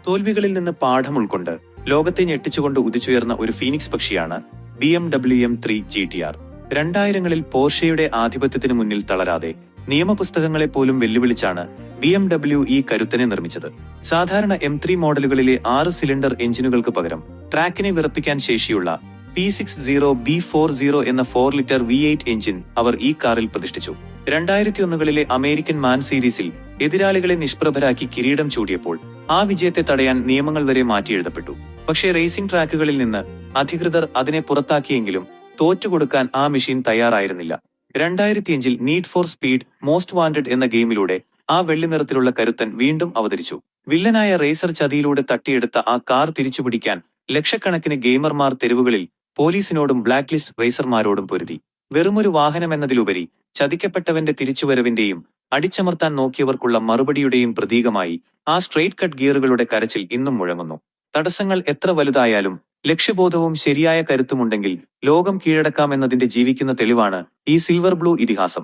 തോൽവികളിൽ നിന്ന് പാഠം ഉൾക്കൊണ്ട് ലോകത്തെ ഞെട്ടിച്ചുകൊണ്ട് ഉദിച്ചുയർന്ന ഒരു ഫീനിക്സ് പക്ഷിയാണ് BMW M3 GTR. 2000-കളിൽ പോർഷയുടെ ആധിപത്യത്തിന് മുന്നിൽ തളരാതെ നിയമപുസ്തകങ്ങളെ പോലും വെല്ലുവിളിച്ചാണ് BMW ഈ കരുത്തനെ നിർമ്മിച്ചത്. സാധാരണ M3 മോഡലുകളിലെ 6 സിലിണ്ടർ എഞ്ചിനുകൾക്ക് പകരം ട്രാക്കിനെ വിറപ്പിക്കാൻ ശേഷിയുള്ള P60B40 എന്ന 4 ലിറ്റർ V8 എഞ്ചിൻ അവർ ഈ കാറിൽ പ്രതിഷ്ഠിച്ചു. 2001-കളിലെ അമേരിക്കൻ മാൻ സീരീസിൽ എതിരാളികളെ നിഷ്പ്രഭരാക്കി കിരീടം ചൂടിയപ്പോൾ ആ വിജയത്തെ തടയാൻ നിയമങ്ങൾ വരെ മാറ്റിയെഴുതപ്പെട്ടു. പക്ഷേ റേസിംഗ് ട്രാക്കുകളിൽ നിന്ന് അധികൃതർ അതിനെ പുറത്താക്കിയെങ്കിലും തോറ്റുകൊടുക്കാൻ ആ മെഷീൻ തയ്യാറായിരുന്നില്ല. 2005-ൽ need for speed most wanted എന്ന ഗെയിമിലൂടെ ആ വെള്ളി നിറത്തിലുള്ള കരുത്തൻ വീണ്ടും അവതരിച്ചു. വില്ലനായ റേസർ ചതിയിലൂടെ തട്ടിയെടുത്ത ആ കാർ തിരിച്ചുപിടിക്കാൻ ലക്ഷക്കണക്കിന് ഗെയിമർമാർ തെരുവുകളിൽ പോലീസിനോടും ബ്ലാക്ക് ലിസ്റ്റ് റേസർമാരോടും പൊരുതി. വെറുമൊരു വാഹനമെന്നതിലുപരി ചതിക്കപ്പെട്ടവന്റെ തിരിച്ചുവരവിന്റെയും അടിച്ചമർത്താൻ നോക്കിയവർക്കുള്ള മറുപടിയുടെയും പ്രതീകമായി ആ സ്ട്രെയിറ്റ് കട്ട് ഗിയറുകളുടെ കരച്ചിൽ ഇന്നും മുഴങ്ങുന്നു. തടസ്സങ്ങൾ എത്ര വലുതായാലും ലക്ഷ്യബോധവും ശരിയായ കരുത്തുമുണ്ടെങ്കിൽ ലോകം കീഴടക്കാമെന്നതിന്റെ ജീവിക്കുന്ന തെളിവാണ് ഈ സിൽവർ ബ്ലൂ ഇതിഹാസം.